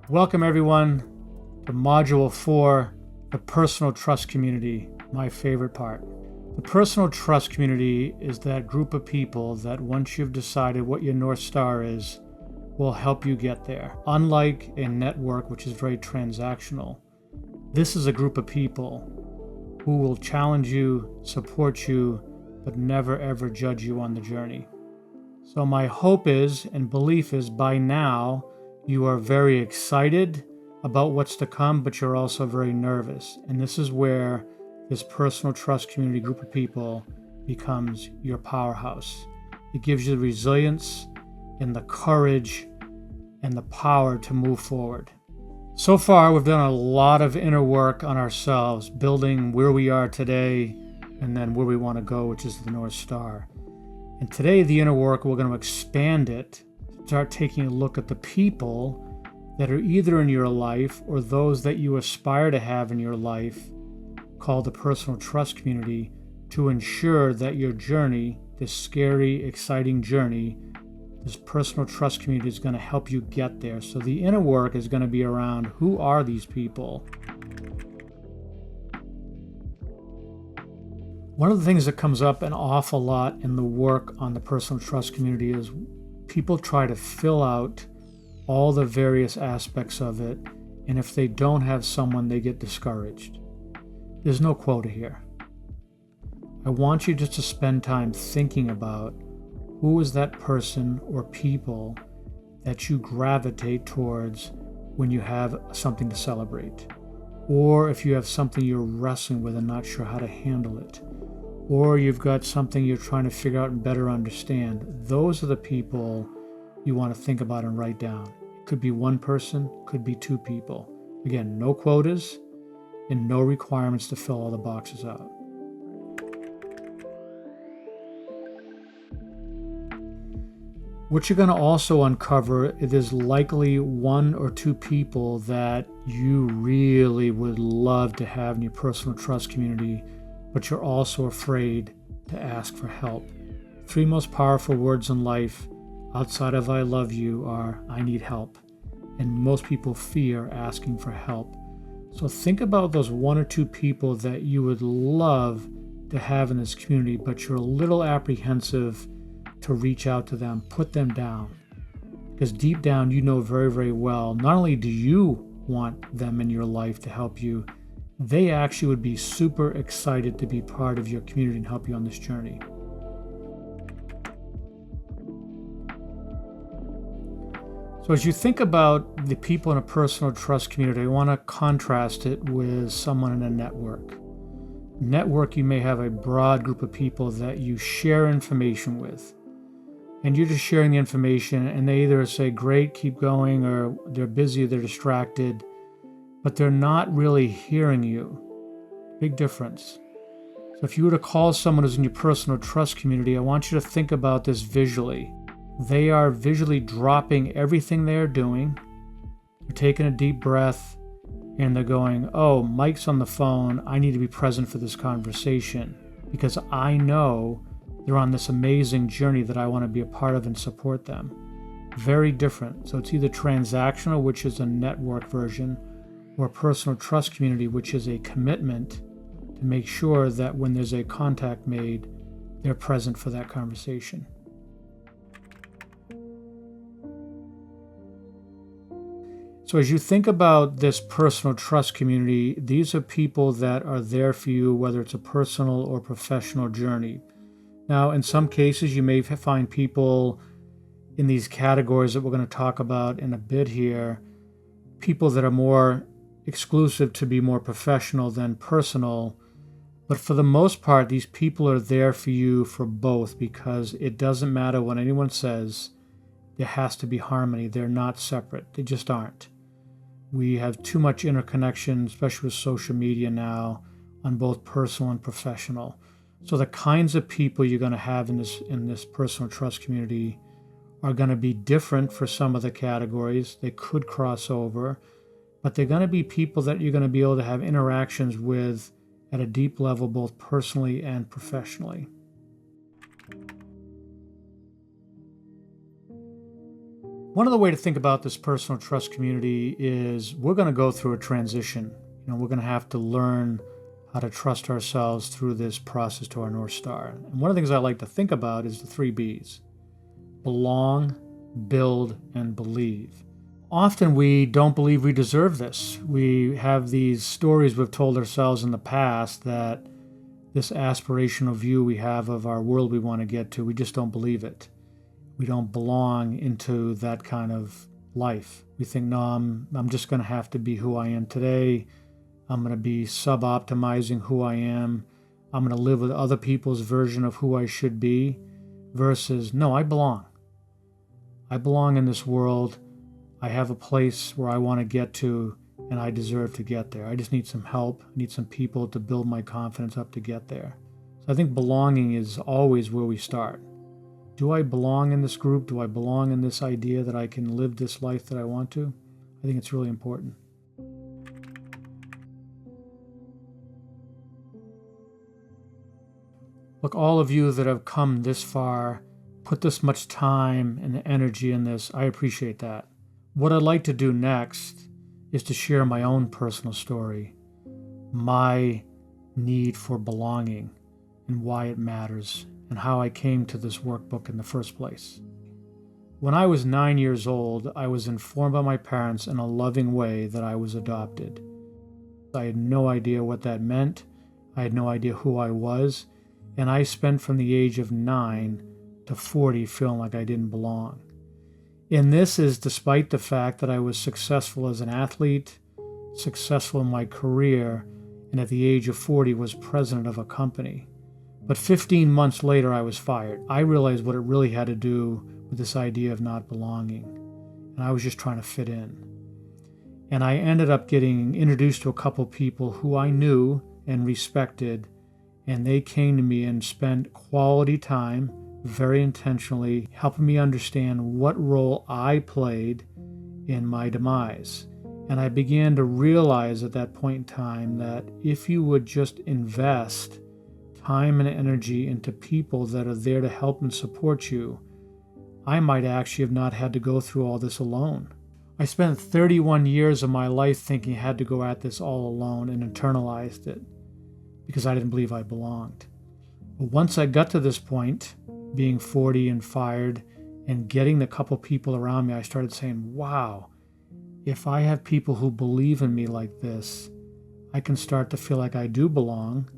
Welcome everyone to Module 4, the Personal Trust Community, my favorite part. The Personal Trust Community is that group of people that once you've decided what your North Star is, will help you get there. Unlike a network, which is very transactional, this is a group of people who will challenge you, support you, but never ever judge you on the journey. So my hope is and belief is by now, you are very excited about what's to come, but you're also very nervous. And this is where this personal trust community group of people becomes your powerhouse. It gives you the resilience and the courage and the power to move forward. So far, we've done a lot of inner work on ourselves, building where we are today and then where we want to go, which is the North Star. And today, the inner work, we're going to expand it, start taking a look at the people that are either in your life or those that you aspire to have in your life, called the personal trust community, to ensure that your journey, this scary, exciting journey, this personal trust community is going to help you get there. So the inner work is going to be around who are these people? One of the things that comes up an awful lot in the work on the personal trust community is people try to fill out all the various aspects of it, and if they don't have someone, they get discouraged. There's no quota here. I want you just to spend time thinking about who is that person or people that you gravitate towards when you have something to celebrate, or if you have something you're wrestling with and not sure how to handle it, or you've got something you're trying to figure out and better understand. Those are the people you want to think about and write down. It could be one person, could be two people. Again, no quotas and no requirements to fill all the boxes out. What you're going to also uncover, it is likely one or two people that you really would love to have in your personal trust community, but you're also afraid to ask for help. Three most powerful words in life outside of I love you are I need help. And most people fear asking for help. So think about those one or two people that you would love to have in this community, but you're a little apprehensive to reach out to them, put them down. Because deep down, you know very, very well, not only do you want them in your life to help you, they actually would be super excited to be part of your community and help you on this journey. So as you think about the people in a personal trust community, I want to contrast it with someone in a network. Network, you may have a broad group of people that you share information with. And you're just sharing the information, and they either say, great, keep going, or they're busy, they're distracted, but they're not really hearing you. Big difference. So if you were to call someone who's in your personal trust community, I want you to think about this visually. They are visually dropping everything they're doing. They're taking a deep breath, and they're going, oh, Mike's on the phone. I need to be present for this conversation because I know they're on this amazing journey that I want to be a part of and support them. Very different. So it's either transactional, which is a network version, or personal trust community, which is a commitment to make sure that when there's a contact made, they're present for that conversation. So as you think about this personal trust community, these are people that are there for you, whether it's a personal or professional journey. Now, in some cases, you may find people in these categories that we're going to talk about in a bit here, people that are more exclusive to be more professional than personal. But for the most part, these people are there for you for both, because it doesn't matter what anyone says, there has to be harmony. They're not separate. They just aren't. We have too much interconnection, especially with social media now, on both personal and professional. So the kinds of people you're going to have in this personal trust community are going to be different for some of the categories. They could cross over, but they're going to be people that you're going to be able to have interactions with at a deep level, both personally and professionally. One of the way to think about this personal trust community is we're going to go through a transition. We're going to have to learn how to trust ourselves through this process to our North Star. And one of the things I like to think about is the 3 B's: belong, build, and believe. Often we don't believe we deserve this. We have these stories we've told ourselves in the past that this aspirational view we have of our world we want to get to, we just don't believe it. We don't belong into that kind of life. We think, no, I'm just going to have to be who I am today. I'm going to be sub-optimizing who I am. I'm going to live with other people's version of who I should be, versus, no, I belong. I belong in this world. I have a place where I want to get to, and I deserve to get there. I just need some help. I need some people to build my confidence up to get there. So I think belonging is always where we start. Do I belong in this group? Do I belong in this idea that I can live this life that I want to? I think it's really important. Look, all of you that have come this far, put this much time and energy in this, I appreciate that. What I'd like to do next is to share my own personal story, my need for belonging and why it matters, and how I came to this workbook in the first place. When I was 9 years old, I was informed by my parents in a loving way that I was adopted. I had no idea what that meant. I had no idea who I was, and I spent from the age of 9 to 40 feeling like I didn't belong. And this is despite the fact that I was successful as an athlete, successful in my career, and at the age of 40 was president of a company. But 15 months later, I was fired. I realized what it really had to do with this idea of not belonging. And I was just trying to fit in. And I ended up getting introduced to a couple people who I knew and respected. And they came to me and spent quality time, very intentionally, helping me understand what role I played in my demise. And I began to realize at that point in time that if you would just invest time and energy into people that are there to help and support you, I might actually have not had to go through all this alone. I spent 31 years of my life thinking I had to go at this all alone and internalized it because I didn't believe I belonged. But once I got to this point, being 40 and fired and getting the couple people around me, I started saying, wow, if I have people who believe in me like this, I can start to feel like I do belong.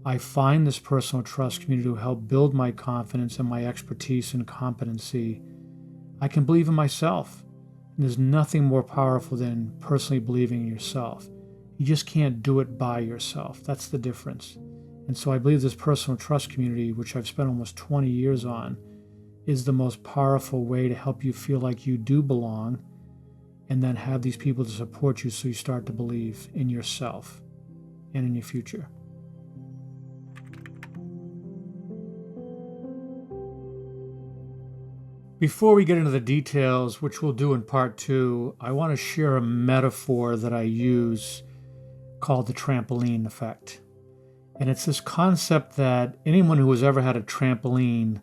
I find this personal trust community to help build my confidence and my expertise and competency. I can believe in myself. And there's nothing more powerful than personally believing in yourself. You just can't do it by yourself. That's the difference. And so I believe this personal trust community, which I've spent almost 20 years on, is the most powerful way to help you feel like you do belong, and then have these people to support you so you start to believe in yourself and in your future. Before we get into the details, which we'll do in part 2, I want to share a metaphor that I use called the trampoline effect. And it's this concept that anyone who has ever had a trampoline,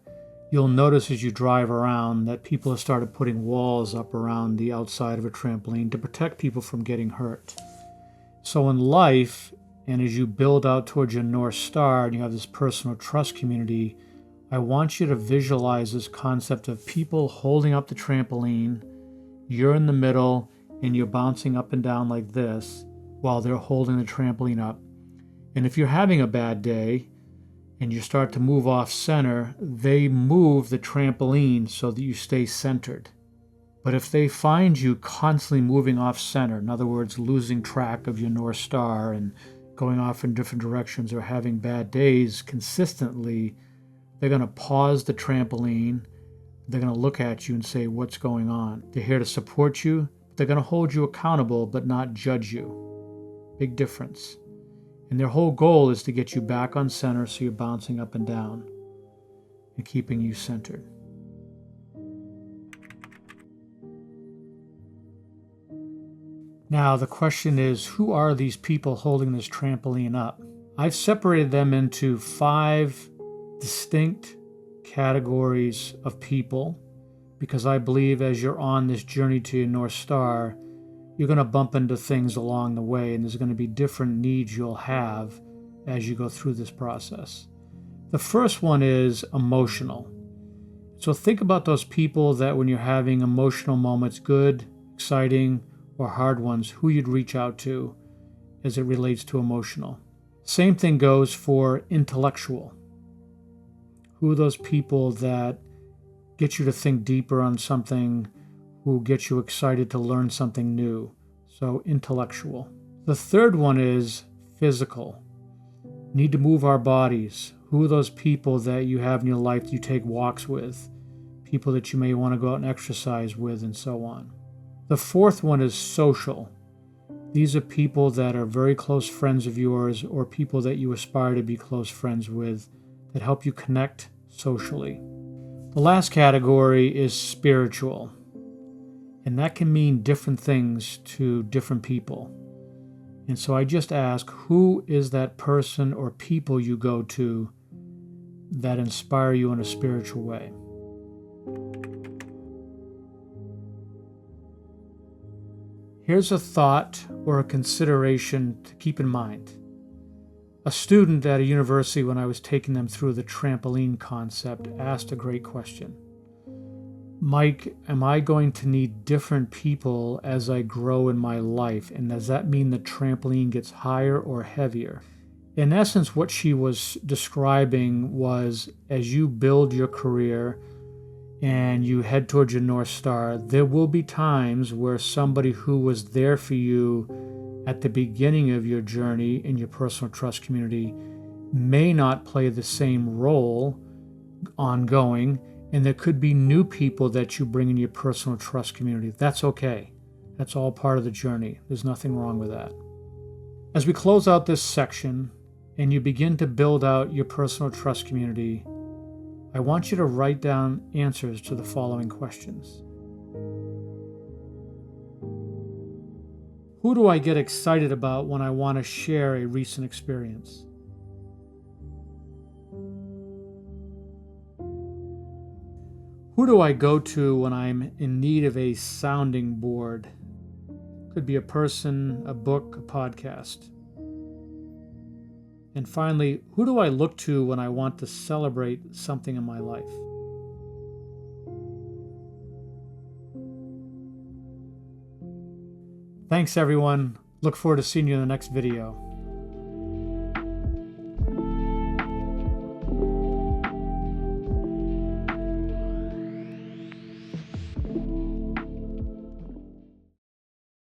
you'll notice as you drive around that people have started putting walls up around the outside of a trampoline to protect people from getting hurt. So in life, and as you build out towards your North Star and you have this personal trust community, I want you to visualize this concept of people holding up the trampoline, you're in the middle, and you're bouncing up and down like this while they're holding the trampoline up. And if you're having a bad day and you start to move off center, they move the trampoline so that you stay centered. But if they find you constantly moving off center, in other words, losing track of your North Star and going off in different directions or having bad days consistently, they're going to pause the trampoline. They're going to look at you and say, what's going on? They're here to support you. They're going to hold you accountable, but not judge you. Big difference. And their whole goal is to get you back on center so you're bouncing up and down and keeping you centered. Now, the question is, who are these people holding this trampoline up? I've separated them into 5 distinct categories of people because I believe as you're on this journey to your North Star, you're going to bump into things along the way, and there's going to be different needs you'll have as you go through this process. The first one is emotional. So think about those people that when you're having emotional moments, good, exciting, or hard ones, who you'd reach out to as it relates to emotional. Same thing goes for intellectual. Who are those people that get you to think deeper on something, who get you excited to learn something new? So intellectual. The third one is physical. Need to move our bodies. Who are those people that you have in your life that you take walks with? People that you may want to go out and exercise with, and so on. The fourth one is social. These are people that are very close friends of yours or people that you aspire to be close friends with that help you connect socially. The last category is spiritual, and that can mean different things to different people. And so I just ask, who is that person or people you go to that inspire you in a spiritual way? Here's a thought or a consideration to keep in mind. A student at a university, when I was taking them through the trampoline concept, asked a great question. Mike, am I going to need different people as I grow in my life? And does that mean the trampoline gets higher or heavier? In essence, what she was describing was as you build your career and you head towards your North Star, there will be times where somebody who was there for you at the beginning of your journey in your personal trust community may not play the same role ongoing, and there could be new people that you bring in your personal trust community. That's okay. That's all part of the journey. There's nothing wrong with that. As we close out this section and you begin to build out your personal trust community, I want you to write down answers to the following questions. Who do I get excited about when I want to share a recent experience? Who do I go to when I'm in need of a sounding board? Could be a person, a book, a podcast. And finally, who do I look to when I want to celebrate something in my life? Thanks, everyone. Look forward to seeing you in the next video.